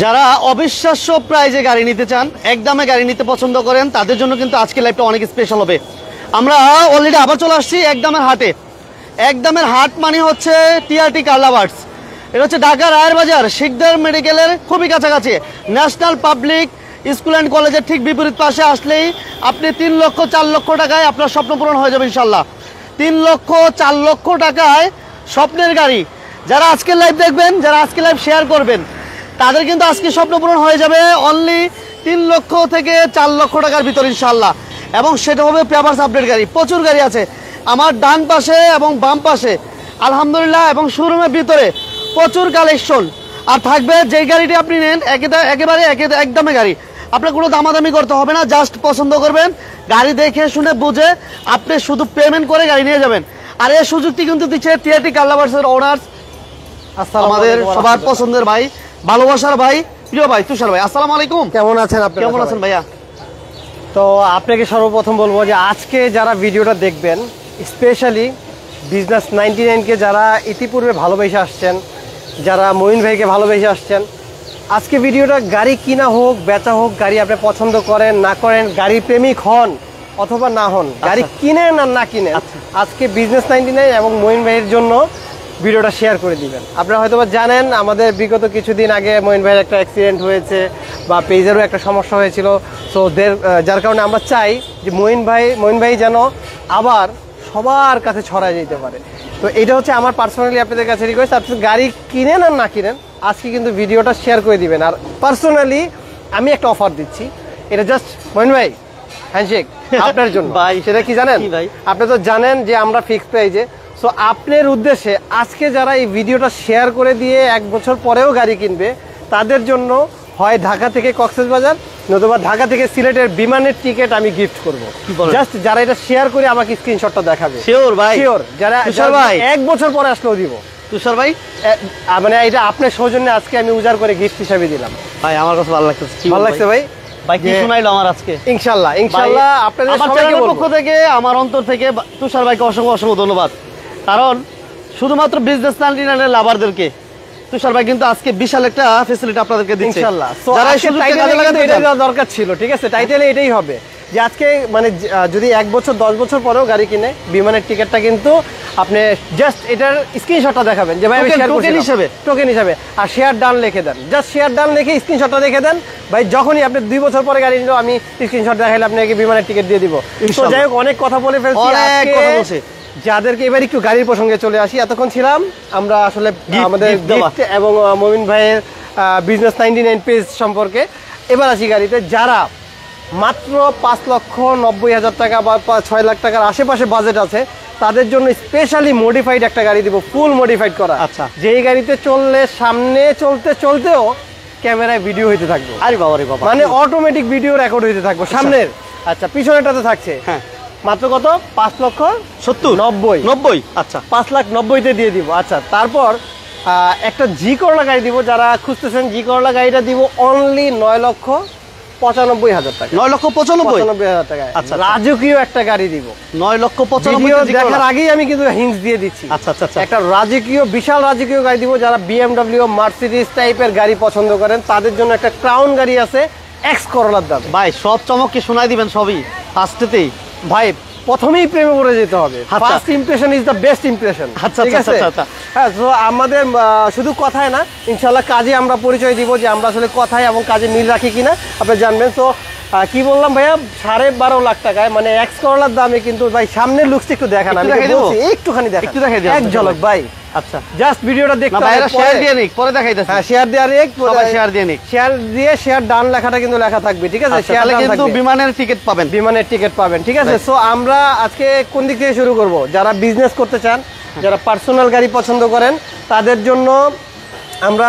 যারা অবিশ্বাস্য প্রাইজে গাড়ি নিতে চান, একদমে গাড়ি নিতে পছন্দ করেন, তাদের জন্য কিন্তু আজকে লাইভটা অনেক স্পেশাল হবে। আমরা অলরেডি আবার চলে আসছি একদমের হাটে। একদমের হাট মানে হচ্ছে টিআরটি কার লাভার্স। এটা হচ্ছে ঢাকা রায়ের বাজার শিকদার মেডিকেলের খুবই কাছাকাছি। ন্যাশনাল পাবলিক স্কুল অ্যান্ড কলেজের ঠিক বিপরীত পাশে আসলেই আপনি 3 লক্ষ 4 লক্ষ টাকায় আপনার স্বপ্ন পূরণ হয়ে যাবে ইনশাল্লাহ। 3 লক্ষ 4 লক্ষ টাকায় স্বপ্নের গাড়ি। যারা আজকের লাইভ দেখবেন, যারা আজকে লাইভ শেয়ার করবেন, তাদের কিন্তু আজকে স্বপ্ন পূরণ হয়ে যাবে অনলি 3 লক্ষ থেকে 4 লক্ষ টাকার ভিতর ইনশাল্লাহ। এবং সেটা হবে পেপারস আপডেট গাড়ি। প্রচুর গাড়ি আছে আমার ডান পাশে এবং বাম পাশে আলহামদুলিল্লাহ, এবং শোরুমের ভিতরে প্রচুর কালেকশন। আর থাকবে যেই গাড়িটি আপনি নেন একেবারে একদমে গাড়ি, আপনার কোনো দামাদামি করতে হবে না, জাস্ট পছন্দ করবেন, গাড়ি দেখে শুনে বুঝে আপনি শুধু পেমেন্ট করে গাড়ি নিয়ে যাবেন। আর এই সুযোগটি কিন্তু দিচ্ছে টিআরটি কার লাভার্সের ওনার্স, আমাদের সবার পছন্দের ভাই, ভালোবাসার ভাই, প্রিয় ভাই তুষার ভাই। আসসালামু আলাইকুম। কেমন আছেন আপনি? কেমন আছেন ভাইয়া? তো আপনাকে সর্বপ্রথম বলবো যে আজকে যারা ভিডিওটা দেখবেন, স্পেশালি বিজনেস 99কে যারা ইতিপূর্বে ভালোবেসে আসছেন, যারা মঈন ভাইকে ভালোবেসে আসছেন, আজকে ভিডিওটা গাড়ি কিনা হোক বেচা হোক, গাড়ি আপনি পছন্দ করেন না করেন, গাড়ি প্রেমিক হন অথবা না হন, গাড়ি কিনেন আর না কিনেন, আজকে বিজনেস 99 এবং মঈন ভাইয়ের জন্য ভিডিওটা শেয়ার করে দিবেন। আপনারা হয়তো জানেন আমাদের বিগত কিছুদিন আগে মঈন ভাইয়ের একটা অ্যাক্সিডেন্ট হয়েছে বা পেজেরও একটা সমস্যা হয়েছিল। সো যার কারণে আমরা চাই যে মঈন ভাই যেন আবার সবার কাছে ছড়ায় যেতে পারে। তো এটা হচ্ছে আমার পার্সোনালি আপনাদের কাছে রিকোয়েস্ট, আপনি গাড়ি কিনেন আর না কিনেন আজকে কিন্তু ভিডিওটা শেয়ার করে দিবেন। আর পার্সোনালি আমি একটা অফার দিচ্ছি, এটা জাস্ট মঈন ভাই হ্যান্ডশেক আপনার জন্য ভাই। সেটা কি জানেন ভাই? আপনি তো জানেন যে আমরা ফিক্সড প্রাইজে। সো আপনার উদ্দেশ্যে আজকে যারা এই ভিডিওটা শেয়ার করে দিয়ে 1 বছর পরেও গাড়ি কিনবে, তাদের জন্য হয় ঢাকা থেকে কক্সবাজার নতুবা ঢাকা থেকে সিলেটের বিমানের টিকিট আমি গিফট করব। জাস্ট যারা এটা শেয়ার করে আমাকে স্ক্রিনশটটা দেখাবে। শিওর ভাই, শিওর। যারা ভাই 1 বছর পরে আসলেও দিব। তুষার ভাই মানে এটা আপনার সৌজন্যে আজকে আমি উজাড় করে গিফট হিসাবে দিলাম। ভাই আমার কাছে ভালো লাগছে। ভালো লাগছে ভাই? ভাই কি শোনাইলো আমার আজকে। ইনশাআল্লাহ আপনাদের সবার পক্ষ থেকে আমার অন্তর থেকে তুষার ভাইকে অসংখ্য ধন্যবাদ। কারণ শুধুমাত্র বিজনেস 99 এর লাভারদেরকে তুষার ভাই কিন্তু আজকে বিশাল একটা ফ্যাসিলিটি আপনাদেরকে দিচ্ছে ইনশাআল্লাহ। যারা এই সুযোগটা কাজে লাগাতে এটা দরকার ছিল, ঠিক আছে? টাইটেলে এটাই হবে যে আজকে মানে যদি 1 বছর 10 বছর পরেও গাড়ি কিনে বিমানের টিকিটটা কিন্তু আপনি জাস্ট এটার স্ক্রিনশটটা দেখাবেন যে ভাই আমি শেয়ার টোকেন হিসেবে আর শেয়ার ডান লিখে দেন। জাস্ট শেয়ার ডান লিখে স্ক্রিনশটটা রেখে দেন ভাই। যখনই আপনি 2 বছর পরে গাড়ি নিলো আমি স্ক্রিনশট দেখাইলে আপনাকে বিমানের টিকিট দিয়ে দিব। তো যাই হোক, অনেক কথা বলে ফেলছি, অনেক কথা বলছি। যাদেরকে এবার একটু গাড়ির প্রসঙ্গে চলে আসি। এতক্ষণ ছিলাম আমরা আসলে আমাদের গিফট এবং মঈন ভাইয়ের বিজনেস 99 পেজ সম্পর্কে। এবার আসি গাড়িতে। যারা মাত্র 5,90,000 টাকা বা 6 লাখ টাকার আশেপাশে বাজেট আছে, তাদের জন্য স্পেশালি মডিফাইড একটা গাড়ি দিব, ফুল মডিফাইড করা। আচ্ছা, যেই গাড়িতে চললে সামনে চলতেও ক্যামেরায় ভিডিও হইতে থাকবে। আরে বাবা রে বাবা, মানে অটোমেটিক ভিডিও রেকর্ড হইতে থাকবে সামনের। আচ্ছা, পিছনেরটাতে থাকছে হ্যাঁ মাত্র কত 5,70,90 আচ্ছা 5,90,000 দিয়ে দিব। আচ্ছা, তারপর একটা জি করলা গাড়ি দিব। যারা খুঁজতেছেন জি করলা গাড়িটা দিব অনলি 9,95,000 টাকা। 9,95,000 টাকা। আচ্ছা, রাজকীয় একটা গাড়ি দিব 9,95,000 দেখার আগেই আমি কিন্তু হিন্টস দিয়ে দিচ্ছি। আচ্ছা আচ্ছা, একটা রাজকীয় বিশাল রাজকীয় গাড়ি দিব। যারা BMW মার্সিডিজ টাইপের গাড়ি পছন্দ করেন তাদের জন্য একটা ক্রাউন গাড়ি আছে এক্স করলার দাম। ভাই সব চমক কি শোনাই দিবেন সবই ফার্স্টেতেই? ভাই প্রথমেই প্রেমে পড়ে যেতে হবে। First impression is the best impression. আচ্ছা আচ্ছা, হ্যাঁ। তো আমাদের শুধু কথায় না, ইনশাআল্লাহ কাজে আমরা পরিচয় দিব যে আমরা আসলে কথায় এবং কাজে মিল রাখি কিনা আপনি জানবেন। তো কি বললাম ভাইয়া, 12.5 লাখ টাকায় মানে এক্স করলার দামে কিন্তু ভাই সামনের লুকসটা একটু দেখান, আমি বলছি একটুখানি দেখান, একটু দেখাই দিই এক ঝলক ভাই। আচ্ছা, জাস্ট ভিডিওটা দেখতে হবে, শেয়ার দিয়ে নিক, পরে দেখাইতেছি। হ্যাঁ, শেয়ার দিয়ে নিক, সবাই শেয়ার দিয়ে নিক। শেয়ার দিয়ে শেয়ার ডান লেখাটা কিন্তু লেখা থাকবে, ঠিক আছে? শেয়ারে কিন্তু বিমানের টিকিট পাবেন, বিমানের টিকিট পাবেন, ঠিক আছে? সো আমরা আজকে কোন দিক থেকে শুরু করব? যারা বিজনেস করতে চান, যারা পার্সোনাল গাড়ি পছন্দ করেন, তাদের জন্য আমরা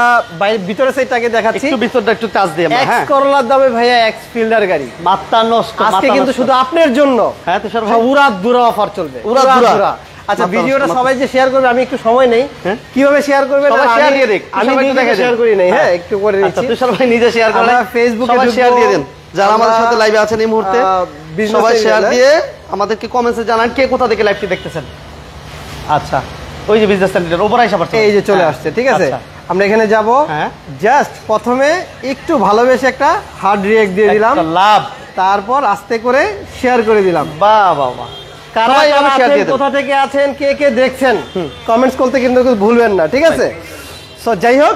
ভিতরে সাইডটাকে দেখাচ্ছি, একটু ভিতরটা একটু টাচ দিয়ে আমরা। হ্যাঁ, করলার দামে ভাইয়া এক্স ফিল্ডার গাড়ি মাত্রা নষ্ট আজকে কিন্তু শুধু আপনার জন্য। হ্যাঁ, তো স্যার উড়া দুরা অফার চলবে, উড়া দুরা। আচ্ছা, ভিডিওটা সবাই যে শেয়ার করবে, আমি একটু সময় নেই কিভাবে শেয়ার করবেন, শেয়ার দিয়ে দেখ, আমি নিজে শেয়ার করি নাই। হ্যাঁ, একটু করে দিচ্ছি। আচ্ছা, তুষার ভাই নিজে শেয়ার করেন, ফেসবুকে শেয়ার দিয়ে দেন। যারা আমাদের সাথে লাইভে আছেন এই মুহূর্তে সবাই শেয়ার দিয়ে আমাদেরকে কমেন্টসে জানান কে কোথা থেকে লাইভটি দেখতেছেন। আচ্ছা, ওই যে বিজনেস সেন্টারের উপরে আইসা পড়ছে, এই যে চলে আসছে, ঠিক আছে? আমরা এখানে যাব, জাস্ট প্রথমে একটু ভালোবেসে একটা হার্ড রিঅ্যাক্ট দিয়ে দিলাম, লাভ, তারপর আস্তে করে শেয়ার করে দিলাম। বাহ বাহ বাহ, কারা কোথা থেকে আছেন, কে কে দেখছেন, কমেন্টস করতে কিন্তু ভুলবেন না, ঠিক আছে? সো যাই হোক,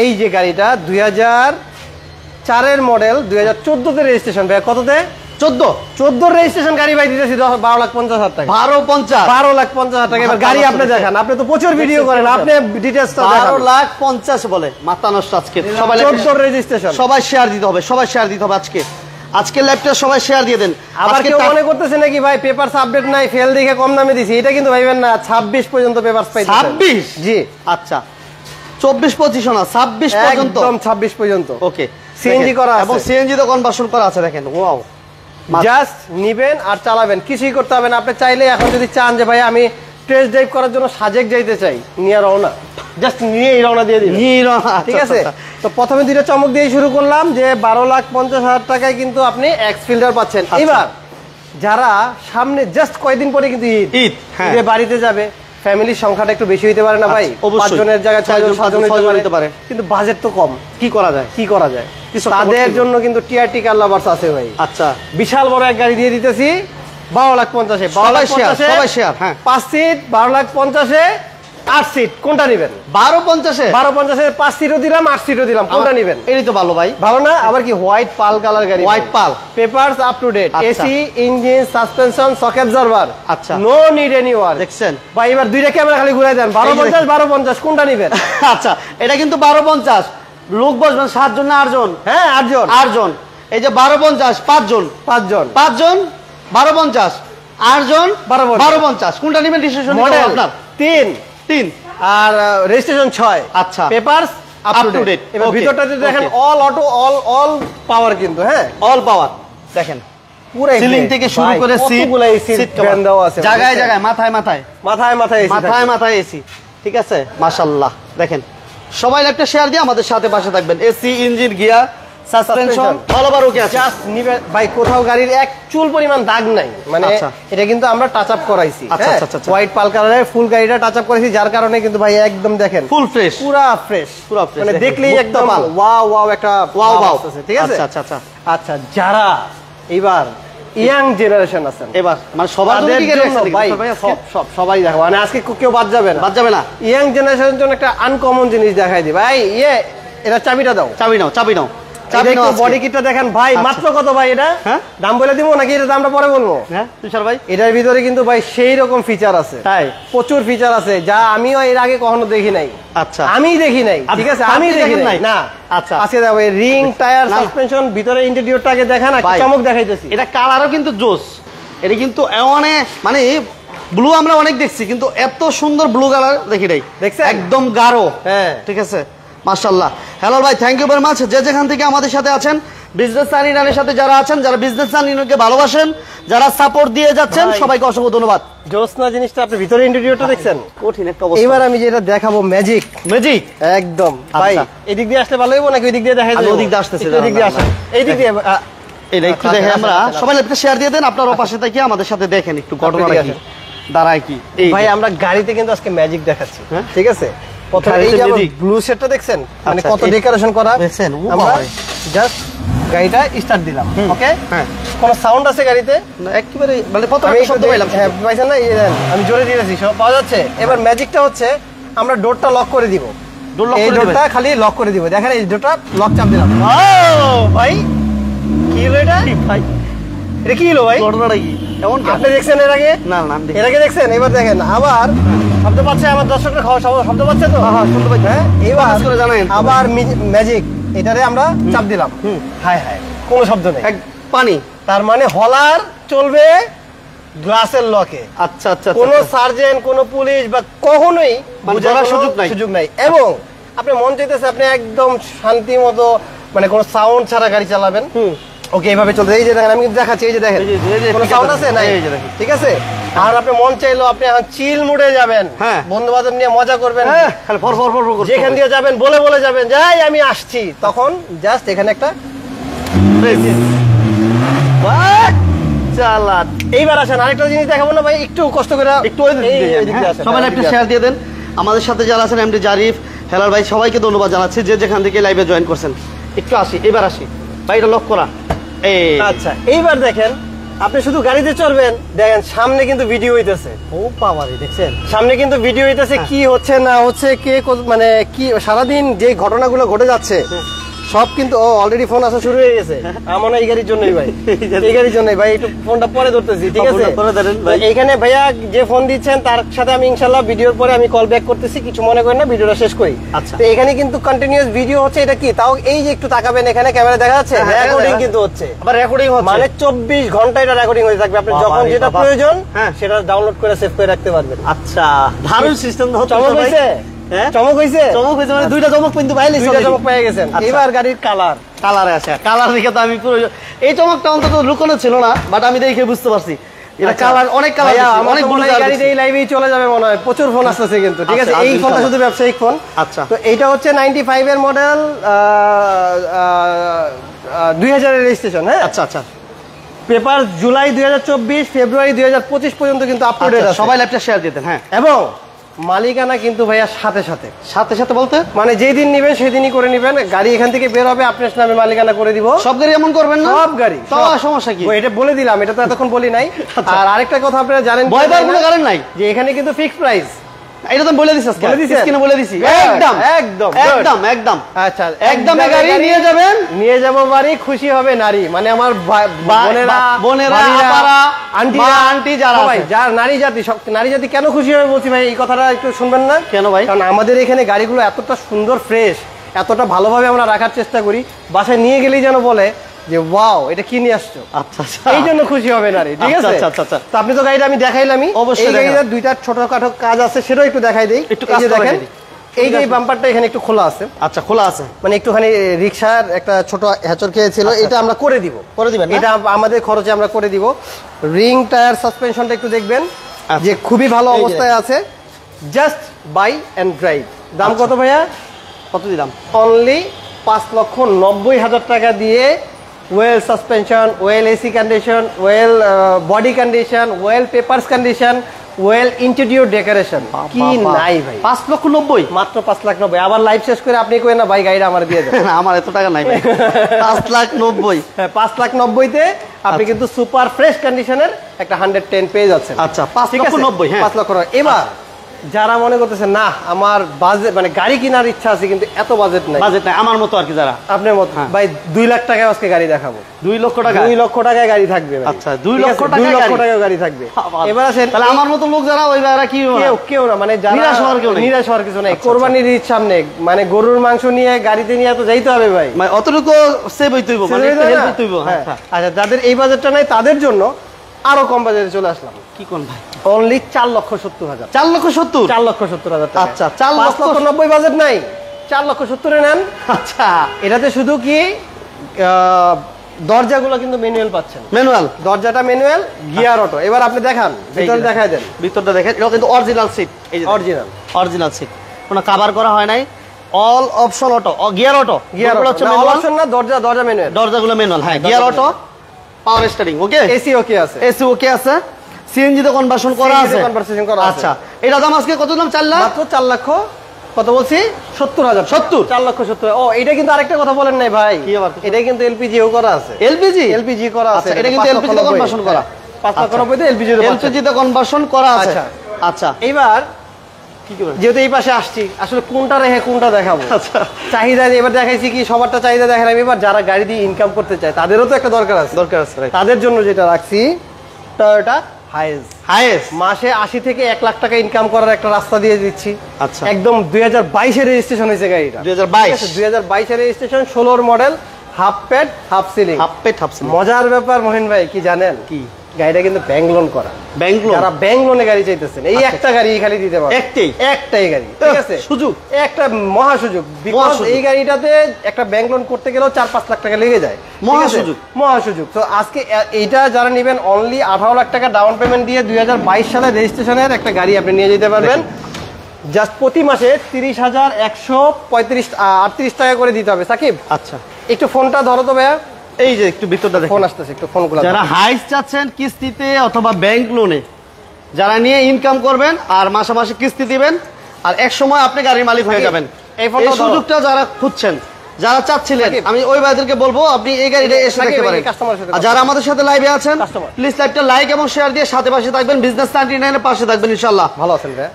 এই যে গাড়িটা 2004 মডেল, 2014 রেজিস্ট্রেশন। ভাই কততে? 14 রেজিস্ট্রেশন গাড়ি ভাই দিতেছি 12,50,000 টাকা। 12,50,000 টাকা। এবার গাড়ি আপনি দেখান, আপনি তো প্রচুর ভিডিও করেন, আপনি ডিটেইলসটা দেখান। 12,50,000 বলে মাথা নষ্ট আজকে। সবাই 14 রেজিস্ট্রেশন, সবাই শেয়ার দিতে হবে, সবাই শেয়ার দিতে হবে আজকে লাইভটা সবাই শেয়ার দিয়ে দেন। আবার কেউ মনে করতেছে নাকি ভাই পেপারস আপডেট নাই, ফেল দেখে কম দামে দিছি, এটা কিন্তু ভাইবেন না। 26 পর্যন্ত পেপারস পাইতেছেন। 26? জি আচ্ছা, 24-25 না, 26 পর্যন্ত, একদম 26 পর্যন্ত। ওকে, সিএনজি করা আছে এবং সিএনজি তো কনভার্সন করা আছে, দেখেন। ওয়াও, জাস্ট নিবেন আর চালাবেন, কিছুই করতে হবে না। আপনি চাইলে এখন যদি চান যে ভাই আমি টেস্ট ড্রাইভ করার জন্য সাজেক যাইতে চাই, নিয়ে রওনা, জাস্ট নিয়েই রওনা দিয়ে দিন, ঠিক আছে? তো প্রথমে দুইটা চমক দিয়ে শুরু করলাম যে 12,50,000 টাকায় কিন্তু আপনি এক্স ফিল্ডার পাচ্ছেন। এবার যারা সামনে জাস্ট কয়েকদিন পরে কিন্তু ঈদ, বাড়িতে যাবে, ফ্যামিলির সংখ্যাটা একটু বেশি হইতে পারে না ভাই? 5 জনের জায়গায় 6 জন 7 জন হইতে পারে, কিন্তু বাজেট তো কম। কি করা যায়? তাদের জন্য কিন্তু টিআরটি কার লাভার্স আছে ভাই। আচ্ছা, বিশাল বড় এক গাড়ি দিয়ে দিতেছি 12,50,000। সবাই শেয়ার। হ্যাঁ, 5 সিট 12,50,000, 8 সিট কোনটা নেবেন? 12,50,000 5 সিটও দিলাম, 8 সিটও দিলাম, কোনটা নেবেন? এই তো ভালো ভাই, ভালো না? আবার কি হোয়াইট পাল কালার গাড়ি, white pearl, papers up to date, AC, engine, suspension, shock absorber. আচ্ছা, নো নিড এনি ওয়ার্ক। দেখছেন ভাই, এবার দুইটা ক্যামেরা খালি ঘুরাই দেন। 12,50 কোনটা নেবেন? আচ্ছা, এটা কিন্তু 12,50 লোক বসবেন 7 জন না 8 জন? হ্যাঁ, 8 জন। এই যে 12,50 5 জন 12,50, 8 জন 12,50, কোনটা নেবেন? ডিসিশন মডেল আপনার। 3 আর রেজিস্ট্রেশন 6। আচ্ছা, পেপারস আপ টু ডেট। এবার ভিতরটাতে দেখেন অল অটো, অল পাওয়ার কিন্তু, হ্যাঁ, অল পাওয়ার। দেখেন পুরো সিলিং থেকে শুরু করে সিট ব্যান্ড দেওয়া আছে, জায়গায় জায়গায়, মাথায় এসি, ঠিক আছে? মাশাআল্লাহ, দেখেন সবাই একটা শেয়ার দিয়ে আমাদের সাথে পাশে থাকবেন। AC, engine, gear, suspension all over ওকে আছে। জাস্ট নিবে ভাই, কোথাও গাড়ির এক চুল পরিমাণ দাগ নাই, মানে এটা কিন্তু আমরা টাচ আপ করাইছি। হোয়াইট পাল কালারের ফুল গাড়িটা টাচ আপ করাইছি, যার কারণে কিন্তু ভাই একদম দেখেন ফুল ফ্রেশ, পুরা ফ্রেশ, মানে দেখলেই একদম ওয়াও একটা ওয়াও আছে, ঠিক আছে? আচ্ছা, যারা এবার ইয়াং জেনারেশন আছেন, এবার মানে সবার জন্য ভাই, সবাই দেখো, মানে আজকে কেউ বাদ যাবে না। ইয়াং জেনারেশনের জন্য একটা আনকমন জিনিস দেখাই দি ভাই। এটা চাবিটা দাও, চাবি নাও। বডি কিটটা দেখেন ভাই, মাত্র কত ভাই এটা? দাম বলে দিব নাকি এটা দামটা পরে বলবো? হ্যাঁ তুষার ভাই, এটার ভিতরে কিন্তু ভাই সেই রকম ফিচার আছে, তাই প্রচুর ফিচার আছে যা আমিও এর আগে কখনো দেখি নাই। আচ্ছা, আমি দেখি নাই, ঠিক আছে? আমি দেখি নাই না। আচ্ছা, আজকে দেখো রিং, টায়ার, সাসপেনশন, ভিতরে ইন্টেরিয়রটাকে দেখেন, চমক দেখাইতেছি। এটা কালারও কিন্তু জোস, এটা কিন্তু মানে ব্লু আমরা অনেক দেখছি, কিন্তু এত সুন্দর ব্লু কালার দেখি নাই। দেখছেন, একদম গাঢ়। হ্যাঁ, ঠিক আছে, মাশাআল্লাহ। হ্যালো ভাই, থ্যাংক ইউ ভেরি মাচ। যেখান থেকে আমাদের সাথে আছেন, বিজনেস সানিনের সাথে যারা আছেন, যারা বিজনেস সানিনকে ভালোবাসেন, যারা সাপোর্ট দিয়ে যাচ্ছেন, সবাইকে অসংখ্য ধন্যবাদ। জোসনা জিনিসটা আপনি ভিতরে ইন্টেরিয়রটা দেখছেন, কঠিন একটা অবস্থা। এবার আমি যেটা দেখাবো ম্যাজিক একদম। ভাই এদিক দিয়ে আসলে ভালো হইব নাকি ওই দিক দিয়ে দেখাই দেব? ওই দিক দিয়ে আসতেছে, ওই দিক দিয়ে আসেন, এই দিক দিয়ে এই একটু দেখেন। আমরা সবাই একটা শেয়ার দিয়ে দেন, আপনারা পাশে থেকে আমাদের সাথে দেখেন একটু ঘটনাটা কি দাঁড়ায় কি। ভাই আমরা গাড়িতে কিন্তু আজকে ম্যাজিক দেখাচ্ছি, ঠিক আছে? প্রথমে এই যে ব্লু সেটটা দেখছেন, মানে কত ডেকোরেশন করা দেখছেন। আমরা জাস্ট গাড়িটা স্টার্ট দিলাম, ওকে? হ্যাঁ, কোন সাউন্ড আছে গাড়িতে? না, একেবারে মানে প্রথমে শব্দ পাইলাম। হ্যাঁ, পাইছেন না? আমি জোরে দিয়েছি, সব পাওয়া যাচ্ছে। এবার ম্যাজিকটা হচ্ছে আমরা ডোরটা লক করে দিব। এই ডোরটা খালি লক করে দিব, দেখেন এই ডোরটা লক চাপ দিলাম। ও ভাই, কি হলো এটা? ভাই এটা কি হলো ভাই? ঘটনাটা কি এমন? আপনি দেখছেন এর আগে? না, এর আগে দেখছেন? এবার দেখেন, আবার শব্দ পাচ্ছে আমার দর্শকরা, শব্দ পাচ্ছে তো? হ্যাঁ, শুনতে পাচ্ছি। হ্যাঁ, এবার জানেন আবার ম্যাজিক, এটারে আমরা চাপ দিলাম, হায় হায়, কোনো শব্দ নেই, পানি। তার মানে হলার চলবে গ্লাসের লকে। আচ্ছা আচ্ছা, কোনো সার্জেন্ট, কোনো পুলিশ বা কখনোই বোঝার সুযোগ নাই। এবং আপনি মন চাইতেছে আপনি একদম শান্তি মতো, মানে কোনো সাউন্ড ছাড়া গাড়ি চালাবেন। ওকে, এইভাবে চলতে। এই যে দেখেন, আমি দেখাচ্ছি, এই যে দেখেন, কোনো সাউন্ড আছে না? ঠিক আছে। আর আপনি মন চাইলো আপনি এখন চিল মুডে যাবেন, বন্ধু বান্ধব নিয়ে মজা করবেন, যেখান দিয়ে যাবেন বলে যাবেন যাই আমি আসছি, তখন জাস্ট এখানে একটা চালান। এইবার আসেন আরেকটা জিনিস দেখাবো না ভাই, একটু কষ্ট করে একটু সবাই একটা শেয়ার দিয়ে দেন। আমাদের সাথে যারা আছেন, এমডি জারিফ, হেলাল ভাই সবাইকে ধন্যবাদ জানাচ্ছি যে যেখান থেকে লাইভে জয়েন করছেন। একটু আসি, এবার আসি ভাই, এটা লক করা। আচ্ছা এইবার দেখেন, আপনি শুধু গাড়িতে চড়বেন, দেখেন সামনে কিন্তু ভিডিও হইতেছে। ও পাওয়ারে দেখছেন, সামনে কিন্তু ভিডিও হইতেছে কি হচ্ছে না হচ্ছে, কে মানে কি সারাদিন যে ঘটনাগুলো ঘটে যাচ্ছে সব কিন্তু অলরেডি ফোন আসা শুরু হয়ে গেছে। আমার এই গাড়ির জন্যই ভাই, এই গাড়ির জন্যই ভাই, একটু ফোনটা পরে ধরতেছি, ঠিক আছে? এইখানে ভাইয়া যে ফোন দিচ্ছেন তার সাথে আমি ইনশাআল্লাহ ভিডিওর পরে আমি কল ব্যাক করতেছি, কিছু মনে করেন না, ভিডিওটা শেষ করি। আচ্ছা, তো এখানে কিন্তু কন্টিনিউয়াস ভিডিও হচ্ছে, এটা কি তাও এই যে একটু তাকাবেন, এখানে ক্যামেরা দেখা যাচ্ছে, রেকর্ডিং কিন্তু হচ্ছে, আবার রেকর্ডিং হচ্ছে, মানে 24 ঘন্টা এটা রেকর্ডিং হয়ে থাকবে। আপনি যখন যেটা প্রয়োজন সেটা ডাউনলোড করে সেভ করে রাখতে পারবেন। আচ্ছা, দারুণ সিস্টেম হচ্ছে। চমক হইছে, চমক হইছে, চমক হইছে, মানে দুইটা চমক কিন্তু পাইলে, দুইটা চমক পেয়ে গেছেন। এবার গাড়ির কালারে আছে, কালার দেখে তো আমি পুরো, এই চমকটা অন্তত লুকানো ছিল না, বাট আমি দেখে বুঝতে পারছি এটা কালার, অনেক কালার, অনেক বড় গাড়িতে এই লাইভেই চলে যাবে মনে হয়, প্রচুর ফোন আসছে কিন্তু, ঠিক আছে? এই ফোনটা শুধু ব্যবসায়িক ফোন। আচ্ছা, তো এইটা হচ্ছে 95 এর মডেল, 2000 এর রেজিস্ট্রেশন। হ্যাঁ, আচ্ছা আচ্ছা, পেপার জুলাই 2024, ফেব্রুয়ারি 2025 পর্যন্ত কিন্তু আপডেট আছে। সবাই লাইভটা শেয়ার দিতেন। হ্যাঁ, এবং মালিকানা কিন্তু ভাইয়া সাথে সাথে সাথে সাথে বলতে মানে যেই দিন নেবেন সেদিনই করে নেবেন, গাড়ি এখান থেকে বের হবে, আপনার নামে মালিকানা করে দিব। সব গাড়ি এমন করবেন না? সব গাড়ি, তো সমস্যা কি? এটা বলে দিলাম, এটা তো এতক্ষণ বলি নাই। আর আরেকটা কথা আপনারা জানেন, ভয়বার কোনো কারণ নাই যে এখানে কিন্তু ফিক্সড প্রাইস, এটা তো বলে দিছিস, স্ক্রিনে বলে দিছি, একদম একদম একদম একদম। আচ্ছা, একদম গাড়ি নিয়ে যাবেন, নিয়ে যাব বাড়ি, খুশি হবে নারী, মানে আমার বোনেরা আপারা আন্টি যারা ভাই, যারা নারী জাতি, সব নারী জাতি কেন খুশি হবে বলছি ভাই, এই কথাটা একটু শুনবেন না? কেন ভাই? কারণ আমাদের এখানে গাড়িগুলো এতটা সুন্দর, ফ্রেশ, এতটা ভালোভাবে আমরা রাখার চেষ্টা করি, বাসায় নিয়ে গেলেই যেন বলে যে ওয়াও এটা কি নিয়ে আসছো। আচ্ছা, এই জন্য খুশি হবে নারী, ঠিক আছে? তো আপনি তো গাড়িটা আমি দেখাইলামই, অবশ্যই গাড়িটার দুইটা ছোটখাটো কাজ আছে, সেটাও একটু দেখাই দেই। একটু দেখেন, এই যে বাম্পারটা এখানে একটু খোলা আছে। আচ্ছা, খোলা আছে, মানে একটুখানি রিকশার একটা ছোট হ্যাচর খেয়েছিল, এটা আমরা করে দিব, করে দিবেন, এটা আমাদের খরচে আমরা করে দিব। রিং টায়ার সাসপেনশনটা একটু দেখবেন যে খুবই ভালো অবস্থায় আছে। Just buy and drive. দাম কত ভাইয়া? কত দিলাম? অনলি 5,90,000 টাকা দিয়ে well suspension, well AC condition, well body condition, well papers condition, well interior decoration, কি নাই ভাই? 5,90,000 মাত্র 5,90,000। আবার লাইভ শেষ করে আপনি কই না ভাই গাড়িটা আমার দিয়ে দেন। আমার এত টাকা নাই ভাই। 5,90,000, হ্যাঁ 5,90,000-তে আপনি কিন্তু সুপার ফ্রেশ কন্ডিশনের একটা 110 পেয়ে যাচ্ছেন। আচ্ছা, 5,90,000, হ্যাঁ 5 লক্ষ। এবার যারা মনে করতেছেন না আমার বাজেট, মানে গাড়ি কেনার ইচ্ছা আছে কিন্তু এত বাজেট নাই, বাজেট নাই আমার মতো আর কি, যারা আপনার মতো, ভাই 2 লাখ টাকায় আজকে গাড়ি দেখাবো। 2 লক্ষ টাকা? 2 লক্ষ টাকায় গাড়ি থাকবে। আচ্ছা, 2 লক্ষ টাকায় গাড়ি থাকবে। এবার আসেন, তাহলে আমার মতো লোক যারা, ওই যারা কি কেউ না, মানে যারা নিরাশ হওয়ার কিছু নাই। কোরবানির ঈদ সামনে, মানে গরুর মাংস নিয়ে গাড়িতে নিয়ে তো যাইতে হবে ভাই, মানে অতটুকু সেভ হইতে হইব, মানে হেল্প হইতে হইব। আচ্ছা, যাদের এই বাজেটটা নাই তাদের জন্য আরো কম বাজেটে চলে আসলাম। কি কোন ভাই? অনলি 4,70,000। 4,70,000? 4,70,000 টাকা। আচ্ছা, 4,90,000 বাজেট নাই, 4,70,000 নেন। আচ্ছা, এটাতে শুধু কি দরজাগুলো কিন্তু ম্যানুয়াল পাচ্ছেন, ম্যানুয়াল, দরজাটা ম্যানুয়াল, গিয়ার অটো। এবার আপনি দেখান, ভিতরে দেখায় দেন, ভিতরটা দেখেন, এটা কিন্তু অরিজিনাল সিট, এই যে অরিজিনাল সিট, কোনো কভার করা হয় নাই, all option auto, gear auto, gear হচ্ছে অপশন না, দরজা ম্যানুয়াল, দরজাগুলো ম্যানুয়াল, হ্যাঁ গিয়ার অটো, পাওয়ার স্টারিং, ওকে, এসি ওকে আছে, এসি ওকে আছে, সিএনজি তে কনভার্সন করা আছে, আচ্ছা, এটা দাম আজকে কত দাম? 4 লাখ, মাত্র 4 লক্ষ কত বলছি? 70,000। 4,70,000। ও এটা কিন্তু আরেকটা কথা বলেন নাই ভাই, কি আবার? এটা কিন্তু এলপিজিও করা আছে, এলপিজি করা আছে, এটা কিন্তু এলপিজি তে কনভার্সন করা, 5,90,000 তে এলপিজি তে কনভার্সন করা আছে। আচ্ছা, এইবার যেহেতু এই পাশে আসছি, আসলে কোনটা রেখে কোনটা দেখাবো? আচ্ছা, চাহিদা এবার দেখাইছি কি, সবারটা চাহিদা দেখালাম। এবার যারা গাড়ি দিয়ে ইনকাম করতে চায় তাদেরও তো একটা দরকার আছে, তাদের জন্য যেটা রাখছি টয়োটা হাইয়েস্ট, মাসে 80 থেকে 1 লাখ টাকা ইনকাম করার একটা রাস্তা দিয়ে দিচ্ছি। আচ্ছা, একদম 2022 এর রেজিস্ট্রেশন হয়েছে গাড়িটা, 2022 এর registration, 16 model, half pad half ceiling. মজার ব্যাপার মহিন ভাই কি জানেন? কি? গাড়িটা কিন্তু ব্যাংক লোন করা। যারা ব্যাংক লোনে গাড়ি চাইতেছেন, এই একটা গাড়ি খালি দিতে পারবে, একটাই গাড়ি, ঠিক আছে? সুযোগ, একটা মহা সুযোগ। বিকজ এই গাড়িটাতে একটা ব্যাংক লোন করতে গেলেও 4-5 লাখ টাকা লেগে যায়, মহা সুযোগ। তো আজকে এইটা যারা নেবেন, অনলি 18 লাখ টাকা ডাউন পেমেন্ট দিয়ে 2022 সালের রেজিস্ট্রেশনের একটা গাড়ি আপনি নিয়ে যেতে পারবেন। জাস্ট প্রতি মাসে 30,138 টাকা করে দিতে হবে। সাকিব, আচ্ছা একটু ফোনটা ধরো তো ভাইয়া, এই যে একটু ভিতরটা দেখো, ফোন আসতেছে, একটু ফোনগুলো। যারা হাইস চাচ্ছেন কিস্তিতে অথবা ব্যাংক লোনে, যারা নিয়ে ইনকাম করবেন আর মাসে মাসে কিস্তি দিবেন, আর এক সময় আপনি গাড়ির মালিক হয়ে যাবেন, এই সুযোগটা যারা খুঁজছেন, যারা চাচ্ছিলেন, আমি ওই ভাইদেরকে বলবো আপনি এই গাড়িটা এসে দেখতে পারেন। আর যারা আমাদের সাথে লাইভে আছেন প্লিজ লাইভটা লাইক এবং শেয়ার দিয়ে সাথে পাশে থাকবেন, বিজনেস 99 এর পাশে থাকবেন ইনশাআল্লাহ। ভালো আছেন ভাই?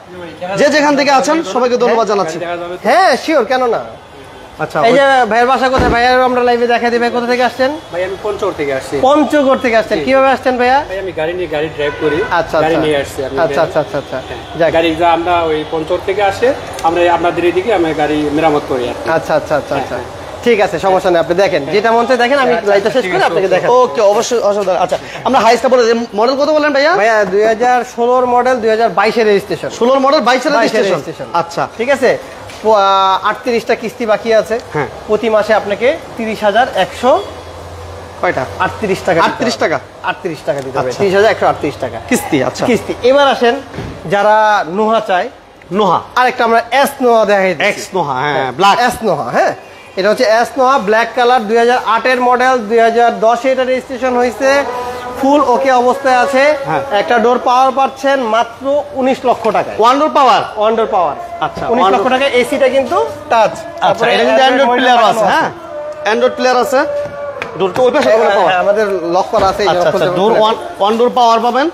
যে যেখান থেকে আছেন সবাইকে ধন্যবাদ জানাচ্ছি। হ্যাঁ শিওর, কেন না। আচ্ছা, এই যে ভাইয়ের বাসা কোথায়? ভাইয়ার আমরা লাইভে দেখা দিই। ভাই কোথা থেকে আসছেন? ভাই আমি পঞ্চগড় থেকে আসছি। পঞ্চগড় থেকে আসছেন, কিভাবে আসছেন ভাইয়া? ভাই আমি গাড়ি ড্রাইভ করি। আচ্ছা, গাড়ি নিয়ে আসছি আমি। আচ্ছা আচ্ছা আচ্ছা আচ্ছা, যাক। গাড়ি যা আমরা ওই পঞ্চগড় থেকে আসে, আমরা আপনাদের এদিকে আমি গাড়ি মেরামত করি আর কি। আচ্ছা আচ্ছা আচ্ছা আচ্ছা, ঠিক আছে, সমস্যা নেই, আপনি দেখেন যেটা মন চায় দেখেন, আমি লাইভটা শেষ করে আপনাকে দেখাবো। ওকে, অবশ্যই অসুবিধা। আচ্ছা, আমরা হাইস্টটা বলে দিই। মডেল কত বলেন ভাইয়া? ভাইয়া 2016 মডেল, 2022 এর রেজিস্ট্রেশন। 16 মডেল 22 এর 22 এর রেজিস্ট্রেশন। আচ্ছা, ঠিক আছে। 38টা কিস্তি বাকি আছে। হ্যাঁ। প্রতি মাসে আপনাকে 30,100 কয়টা? 38 টাকা। 38 টাকা 38 টাকা দিতে হবে। আচ্ছা। 30,138 টাকা কিস্তি। আচ্ছা, কিস্তি। এবার আসেন যারা নোহা চায়, নোহা আরেকটা আমরা এস নোহা দেখাই দিচ্ছি। এক্স নোহা, হ্যাঁ, ব্ল্যাক এস নোহা। হ্যাঁ, এটা হচ্ছে এস নোহা, ব্ল্যাক কালার, 2008 এর মডেল, 2010 এ এটা রেজিস্ট্রেশন হয়েছে, ফুল ওকে অবস্থায় আছে। হ্যাঁ। একটা ডোর পাওয়ার পাচ্ছেন মাত্র 19 লক্ষ টাকায়। ওয়ান ডোর পাওয়ার। ওয়ান ডোর পাওয়ার, আচ্ছা, 19 লক্ষ টাকা। এসিটা কিন্তু টাচ। আচ্ছা, এটা কিন্তু অ্যান্ড্রয়েড প্লেয়ার আছে। হ্যাঁ, অ্যান্ড্রয়েড প্লেয়ার আছে। ডোরটা ওই পাশে পাওয়ার। আমাদের লক করা আছে। আচ্ছা আচ্ছা, ডোর ওয়ান ডোর পাওয়ার পাবেন।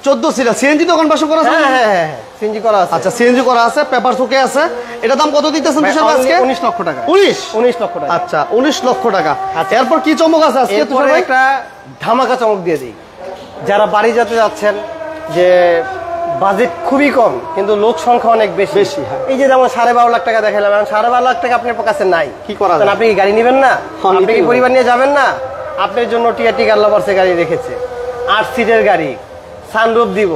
14 সিরিয়াল সিএনজি দোকান পাশে করা আছে। হ্যাঁ হ্যাঁ হ্যাঁ, সিএনজি করা আছে। আচ্ছা, সিএনজি করা আছে, পেপার ওকে আছে। এটা দাম কত দিতেছেন তুষার ভাই আজকে? 19 লক্ষ টাকা। 19 লক্ষ টাকা। আচ্ছা, 19 লক্ষ টাকা। এরপর কি চমক আছে আজকে তুষার এরপরে ভাই? একটা ধামাকা চমক দিয়ে দিই। যারা বাড়ি যেতে যাচ্ছেন, যে বাজেট খুবই কম কিন্তু লোক সংখ্যা অনেক বেশি। হ্যাঁ। এই যে যেমন 12.5 লাখ টাকা দেখালাম, 12.5 লাখ টাকা আপনার কাছে নাই, কি করা যায়? তাহলে আপনি কি গাড়ি নেবেন না? হ্যাঁ, আপনি কি নিতে পরিবার নিয়ে যাবেন না? আপনার জন্য টিআরটি কার লাভার্সে গাড়ি রেখেছে। 8 সিটের গাড়ি, সানরুফ দিব,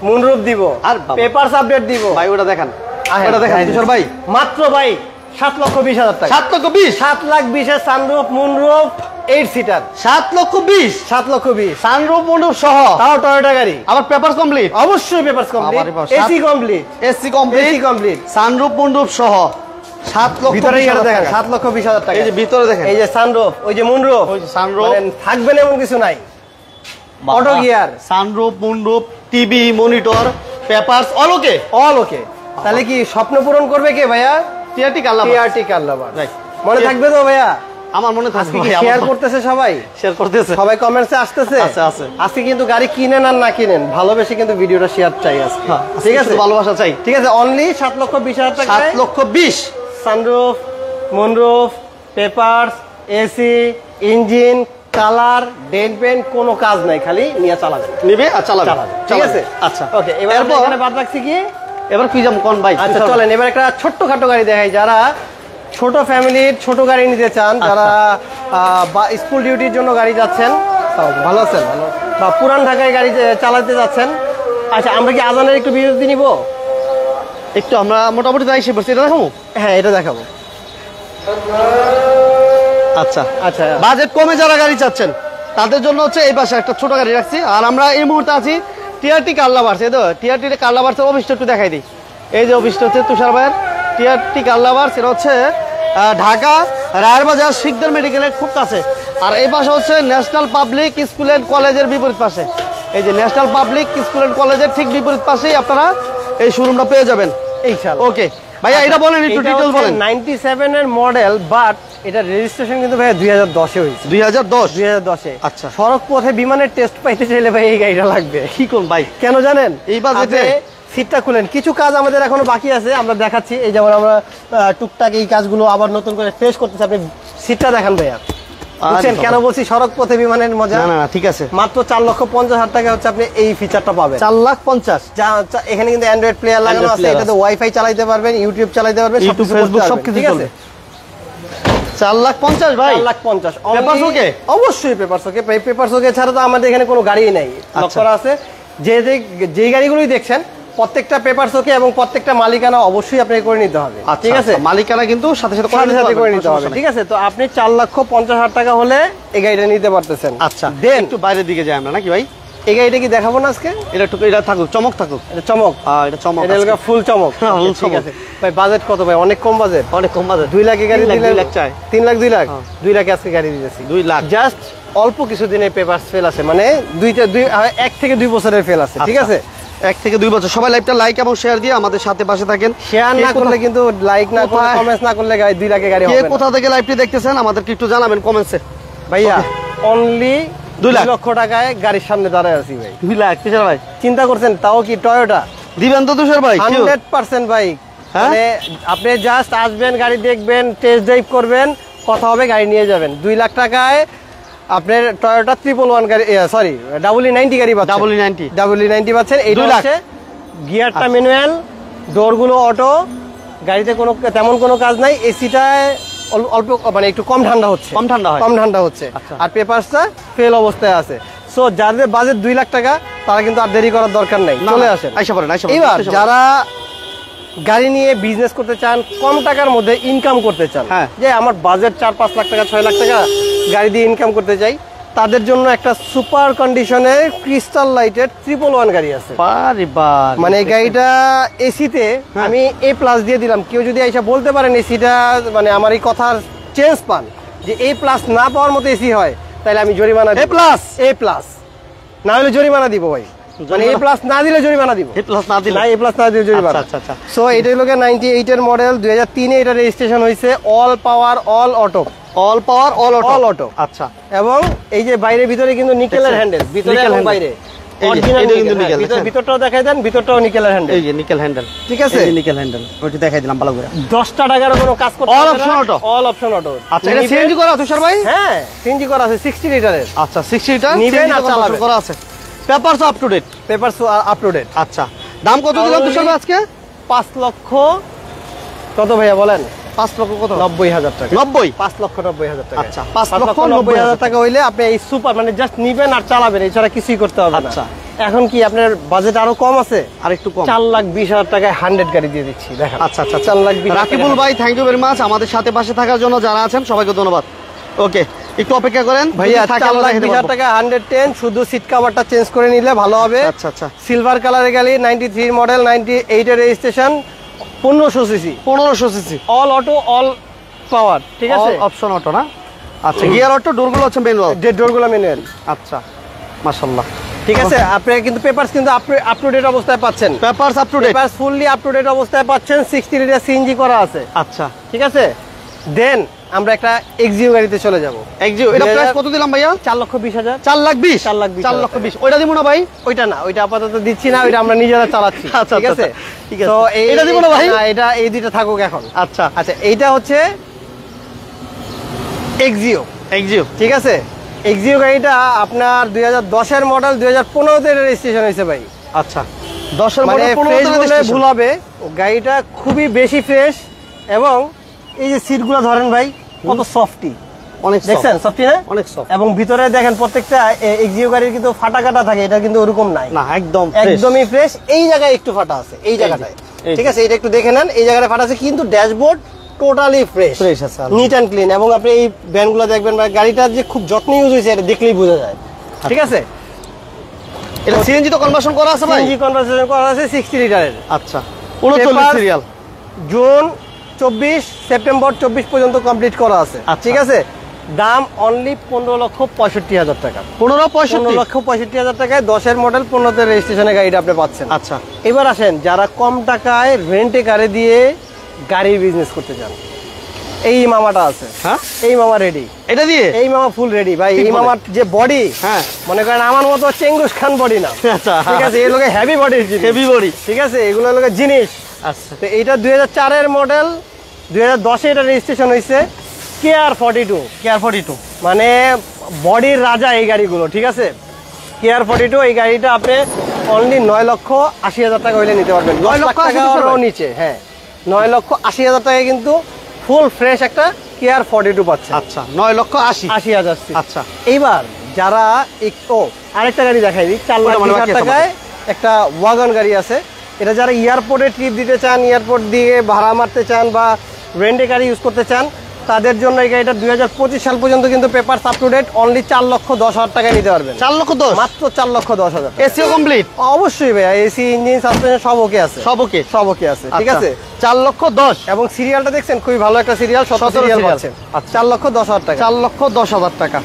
মুনরুফ দিব, আর বাবা। পেপারস আপডেট দিব। ভাই ওটা দেখান, আহেন, ওটা দেখান আহেন। তুষার ভাই। মাত্র ভাই 7,20,000 টাকা। 7,20,000 7,20,000 সানরুফ মুনরুফ 8 সিটার। 7,20,000 7,20,000 সানরুফ মন্ডপ সহ, তাও টয়োটা গাড়ি। আবার পেপার কমপ্লিট, অবশ্যই পেপারস কমপ্লিট, আবার AC complete, AC complete, AC complete, sunroof মন্ডপ সহ। 7,20,000 ভিতরে গিয়ে দেখেন 7,20,000 টাকা। এই যে ভিতরে দেখেন, এই যে সানরুফ, ওই যে মুনরুফ, ওই যে সানরুফ, মানে থাকবে না এমন কিছু নাই। অটো গিয়ার, সানরুফ মন্ডপ, টিভি, মনিটর, পেপারস অল ওকে। অল ওকে। তাহলে কি স্বপ্ন পূরণ করবে কে ভাইয়া? টিআরটি কার লাভার। টিআরটি কার লাভার। রাইট, মনে থাকবে তো ভাইয়া? আমার মনে থাকবে আজকে ভাই, শেয়ার করতেছে সবাই, শেয়ার করতেছে সবাই কমেন্টসে আসতেছে। আছে, আছে। আজকে কিন্তু গাড়ি কিনেন আর না কিনেন, ভালোবেসে কিন্তু ভিডিওটা শেয়ার চাই আজকে। হ্যাঁ, ঠিক আছে, ভালোবাসা চাই। ঠিক আছে। অনলি 7,20,000 টাকা। 7,20,000 sunroof, moonroof, papers, AC, engine, colour, dent paint, কোনো কাজ নাই, খালি নিয়ে চালাবেন। নিবে আর চালাবে। ঠিক আছে, আচ্ছা, ওকে। এবার আমরা এখানে বাদ রাখছি কি? এবার কি যাম কোন ভাই? আচ্ছা চলেন এবার একটা ছোট্টখাটো গাড়ি দেখাই। যারা ছোট ফ্যামিলির ছোট গাড়ি নিতে চান, যারা স্কুল ডিউটির জন্য গাড়ি যাচ্ছেন, ভালো আছেন, ভালো, বা পুরান ঢাকায় গাড়ি চালাতে যাচ্ছেন। আচ্ছা, আমরা কি আজানের একটু বিরতি নিব? একটু আমরা মোটামুটি যাই সে বলছি, এটা দেখাবো। হ্যাঁ, এটা দেখাবো। আচ্ছা আচ্ছা, বাজেট কমে যারা গাড়ি চাচ্ছেন তাদের জন্য হচ্ছে এই পাশে একটা ছোট গাড়ি রাখছি। আর আমরা এই মুহূর্তে আছি টিআরটি কার লাভার্স। এই তো টিআরটি কার লাভার্সের অফিসটা একটু দেখাই দিই। এই যে অফিসটা হচ্ছে তুষার ভাইয়ের টিআরটি কার লাভার্স। এটা হচ্ছে ঢাকা রায়েরবাজার শিকদার মেডিকেলের খুব কাছে। আর এই পাশে হচ্ছে ন্যাশনাল পাবলিক স্কুল অ্যান্ড কলেজের বিপরীত পাশে। এই যে ন্যাশনাল পাবলিক স্কুল অ্যান্ড কলেজের ঠিক বিপরীত পাশেই আপনারা এই শোরুমটা পেয়ে যাবেন। ইনশাআল্লাহ। ওকে ভাইয়া, এটা বলেন একটু ডিটেইলস বলেন। 97 এর মডেল, বাট এটা রেজিস্ট্রেশন কিন্তু ভাই 2010 এ হয়েছে। 2010 এ। আচ্ছা, সড়ক পথে বিমানের টেস্ট পাইতে চাইলে ভাই এই গাড়িটা লাগবে। কি কোন ভাই? কেন জানেন? এই বাজেটে সিটটা খুলেন, কিছু কাজ আমাদের এখনো বাকি আছে, আমরা দেখাচ্ছি। এই যেমন আমরা টুকটাক এই কাজগুলো আবার নতুন করে ফ্রেশ করতেছি। আপনি সিটটা দেখান ভাইয়া। বুঝছেন কেন বলছি সড়ক পথে বিমানের মজা? না না, ঠিক আছে। মাত্র 4,50,000 টাকা হচ্ছে আপনি এই ফিচারটা পাবেন। 4,50,000। এখানে কিন্তু অ্যান্ড্রয়েড প্লেয়ার লাগানো আছে, এটাতে ওয়াইফাই চালাতে পারবেন, ইউটিউব চালাতে পারবেন, ইউটিউব, ফেসবুক সবকিছু চলবে। 4,50,000 ভাই। 4,50,000 পেপারস ওকে? অবশ্যই পেপারস ওকে। পেপারস ওকে ছাড়া তো আমাদের এখানে কোনো গাড়িই নাই। লক করা আছে। যে গাড়িগুলোই দেখছেন প্রত্যেকটা পেপারস ওকে, এবং প্রত্যেকটা মালিকানা অবশ্যই আপনাকে করে নিতে হবে। ঠিক আছে, মালিকানা কিন্তু সাথে সাথে করে নিতে হবে। ঠিক আছে, তো আপনি 4,50,000 টাকা হলে এই গাড়িটা নিতে পারতেছেন। আচ্ছা, দেন একটু বাইরের দিকে যাই আমরা নাকি ভাই? এই গাড়িটা কি দেখাবো না আজকে? এটা থাকুক, চমক থাকুক। এটা চমক, এটা চমক, এটা হলো ফুল চমক। হ্যাঁ, ফুল ঠিক চমক। আছে ভাই। বাজেট কত ভাই? অনেক কম বাজেট। অনেক কম বাজেট। 2 লাখে গাড়ি 2 লাখ চাই। 3 লাখ 2 লাখ 2 লাখে আজকে গাড়ি দিতেছি। 2 লাখ জাস্ট অল্প কিছু দিনের পেপারস ফেল আছে, মানে 1 থেকে 2 বছরের ফেল আছে। ঠিক আছে, 1 থেকে 2 বছর। সবাই লাইভটা লাইক এবং শেয়ার দিয়ে আমাদের সাথে পাশে থাকেন। শেয়ার না করলে কিন্তু, লাইক না করলে, কমেন্টস না করলে গাড়ি 2 লাখে গাড়ি হবে কে না। কোথা থেকে লাইভটি দেখতেছেন আমাদেরকে একটু জানাবেন কমেন্টসে। ভাইয়া অনলি 2 লাখ। 2 লক্ষ টাকায় গাড়ির সামনে দাঁড়ায় আছি ভাই। 2 লাখ তুষার ভাই চিন্তা করছেন, তাও কি টয়োটা? দিবেন তো তুষার ভাই? 100% ভাই। হ্যাঁ? মানে আপনি জাস্ট আসবেন, গাড়ি দেখবেন, টেস্ট ড্রাইভ করবেন, কথা হবে, গাড়ি নিয়ে যাবেন। 2 লাখ টাকায় আপনার টয়োটা 111 গাড়ি, সরি WE90 গাড়ি পাচ্ছেন। WE90 পাচ্ছেন। এইটা 2 লাখ। হচ্ছে গিয়ারটা ম্যানুয়াল, ডোরগুলো অটো, গাড়িতে কোনো তেমন কোনো কাজ নাই। এসিটা অল্প মানে একটু কম ঠান্ডা হচ্ছে, কম ঠান্ডা হয়। কম ঠান্ডা হচ্ছে। আচ্ছা। আর পেপারসটা ফেল অবস্থায় আছে। সো যাদের বাজেট 2 লাখ টাকা, তারা কিন্তু আর দেরি করার দরকার নাই, চলে আসেন। আইসা পড়েন। এবার যারা গাড়ি নিয়ে বিজনেস করতে চান, কম টাকার মধ্যে ইনকাম করতে চান, হ্যাঁ। যে আমার বাজেট 4-5 লাখ টাকা, 6 লাখ টাকা, গাড়ি দিয়ে ইনকাম করতে চাই, তাদের জন্য একটা সুপার কন্ডিশনের ক্রিস্টাল লাইটের 111 গাড়ি আছে। মানে এই গাড়িটা এসিতে আমি A+ দিয়ে দিলাম। কেউ যদি এসে বলতে পারেন এসিটা, মানে আমার এই কথার চেঞ্জ পান যে A+ না পাওয়ার মতো এসি হয়, তাহলে আমি জরিমানা দিব। A+ না হলে জরিমানা দিব ভাই। মানে A+ না দিলে জরিমানা দিব। A+ না দিলে? না, A+ না দিলে জরিমানা। আচ্ছা, আচ্ছা। সো এটা হলো 98 এর মডেল, 2003 এ এটা রেজিস্ট্রেশন হয়েছে। অল পাওয়ার, অল অটো, অল পাওয়ার, অল অটো। আচ্ছা। এবং এই যে বাইরে ভিতরে কিন্তু নিকেলের হ্যান্ডেল, ভিতরে এবং বাইরে অরিজিনাল নিকেল। ভিতরটাও দেখাই দেন, ভিতরটাও নিকেলের হ্যান্ডেল। এই যে নিকেল হ্যান্ডেল, ঠিক আছে, এই নিকেল হ্যান্ডেল ওইটা দেখাই দিলাম ভালো করে। 10টা টাকার কোনো কাজ করতে অল হবে না। Option auto, all option auto. আচ্ছা, এটা সিএনজি করা তুষার ভাই? হ্যাঁ, সিএনজি করা আছে, 60 লিটারের। আচ্ছা, 60 লিটার নিবেন আর চালাবেন। করা আছে। Papers up to date? Papers up to date. আচ্ছা, দাম কত দিলাম তুষার ভাই আজকে? 5 লক্ষ কত ভাইয়া বলেন? 5 লক্ষ কত? 90,000 টাকা। 90? 5 লক্ষ 90,000 টাকা। আচ্ছা, 5 লক্ষ 90,000 টাকা হইলে আপনি এই সুপার, মানে জাস্ট নিবেন আর চালাবেন, এছাড়া কিছুই করতে হবে না। আচ্ছা। এখন কি আপনার বাজেট আরো কম আছে? আর একটু কম। 4,20,000 টাকায় 100 গাড়ি দিয়ে দিচ্ছি, দেখেন। আচ্ছা, আচ্ছা। 4,20,000 রাকিবুল ভাই, থ্যাংক ইউ ভেরি মাচ আমাদের সাথে পাশে থাকার জন্য। যারা আছেন সবাইকে ধন্যবাদ। ওকে, একটু অপেক্ষা করেন ভাইয়া। 4,20,000 টাকা 110, শুধু সিট কভারটা চেঞ্জ করে নিলে ভালো হবে। আচ্ছা, আচ্ছা। সিলভার কালারের গাড়ি, 93 মডেল, 98 এর registration, 1500 CC, 1500 CC, all auto, all পাওয়ার, ঠিক আছে, অপশন অটো না? আচ্ছা, গিয়ার অটো, ডোরগুলো হচ্ছে ম্যানুয়াল। ডোরগুলো ম্যানুয়াল। আচ্ছা, মাশাআল্লাহ, ঠিক আছে। আপনি কিন্তু পেপারস কিন্তু আপ টু ডেট অবস্থায় পাচ্ছেন। Papers up to date, papers fully up to date অবস্থায় পাচ্ছেন। 60 লিটার সিএনজি করা আছে। আচ্ছা, ঠিক আছে। দেন আমরা একটা এক্সিও গাড়িতে চলে যাব। এক্সিও, এটা প্রাইস কত দিলাম ভাইয়া? 4,20,000। 4,20,000? 4,20,000। ওইটা দিব না ভাই? ওইটা না, ওইটা আপাতত দিচ্ছি না, ওইটা আমরা নিজেরা চালাচ্ছি। আচ্ছা, ঠিক আছে, ঠিক আছে। তো এটা দিব না ভাই? না, এটা এই দুইটা থাকুক এখন। আচ্ছা, আচ্ছা, এইটা হচ্ছে এক্সিও। এক্সিও, ঠিক আছে। এক্সিও গাড়িটা আপনার 2010 এর মডেল, 2015 তে রেজিস্ট্রেশন হয়েছে ভাই। আচ্ছা, 10 এর মানে মডেল, 15 ফ্রেশ এর বলে রেজিস্ট্রেশন। ভুল হবে। গাড়িটা খুবই বেশি ফ্রেশ, এবং এই যে সিটগুলো ধরেন ভাই, কত সফটি, অনেক দেখছেন সফটি না? অনেক সফট। এবং ভিতরে দেখেন প্রত্যেকটা এক্সিও গাড়ির কিন্তু ফাটা কাটা থাকে, এটা কিন্তু ওরকম নাই, না, একদম একদমই ফ্রেশ। এই জায়গায় একটু ফাটা আছে, এই জায়গাটায়, ঠিক আছে, এটা একটু দেখে নেন, এই জায়গাটা ফাটা আছে, কিন্তু ড্যাশবোর্ড টোটালি ফ্রেশ, ফ্রেশ আছে, নিট অ্যান্ড ক্লিন। এবং আপনি এই ভ্যানগুলো দেখবেন, গাড়িটা যে খুব যত্ন ইউজ হয়েছে এটা দেখলেই বোঝা যায়। ঠিক আছে। এটা সিএনজি তো কনভার্সন করা আছে ভাই? সিএনজি কনভার্সন করা আছে 60 লিটারের। আচ্ছা, 39 সিরিয়াল, জুন 24, সেপ্টেম্বর 24 পর্যন্ত কমপ্লিট করা আছে। ঠিক আছে। দাম অনলি 15,65,000 টাকা। 15,65,000 টাকায় 10 এর মডেল, 15 এর রেজিস্ট্রেশনের গাড়িটা আপনি পাচ্ছেন। আচ্ছা, এবার আসেন যারা কম টাকায় রেন্টে গাড়ি দিয়ে গাড়ির বিজনেস করতে চান, এই মামাটা আছে। হ্যাঁ, এই মামা রেডি, এটা দিয়ে এই মামা ফুল রেডি ভাই। এই মামার যে বডি, হ্যাঁ, মনে করেন আমার মতো চেঙ্গুস খান বডি না। আচ্ছা, ঠিক আছে, এই লোকে হেভি বডি, হেভি বডি, ঠিক আছে, এগুলো লোকে জিনিস। আচ্ছা, তো এইটা 2004 এর মডেল, 2010 এ এটা রেজিস্ট্রেশন হয়েছে। কেয়ার 42, কেয়ার 42, মানে বডির রাজা এই গাড়িগুলো। ঠিক আছে, কেয়ার 42, এই গাড়িটা আপনি অনলি 9,80,000 টাকা হইলে নিতে পারবেন। 9 লাখ টাকারও নিচে, হ্যাঁ, 9,80,000 টাকায় কিন্তু ফুল ফ্রেশ একটা কেয়ার 42 পাচ্ছে। আচ্ছা, 9,80,000। আচ্ছা, এইবার যারা আরেকটা গাড়ি দেখাই দিই, 4,20,000 টাকায় একটা ওয়াগন গাড়ি আছে। এটা যারা এয়ারপোর্টে ট্রিপ দিতে চান, এয়ারপোর্ট দিয়ে ভাড়া মারতে চান, বা রেন্টে গাড়ি ইউজ করতে চান, তাদের জন্য এই গাড়িটা 2025 সাল পর্যন্ত কিন্তু paper up to date, only 4,10,000 টাকায় নিতে পারবেন। 4,10,000, মাত্র 4,10,000। এসিও কমপ্লিট? অবশ্যই ভাইয়া, এসি, ইঞ্জিন, সাসপেনশন সব ওকে আছে, সব ওকে আছে। ঠিক আছে, 4,10,000। এবং সিরিয়ালটা দেখছেন, খুবই ভালো একটা সিরিয়াল, 17 সিরিয়াল পাচ্ছেন। 4,10,000 টাকা। 4,10,000 টাকা।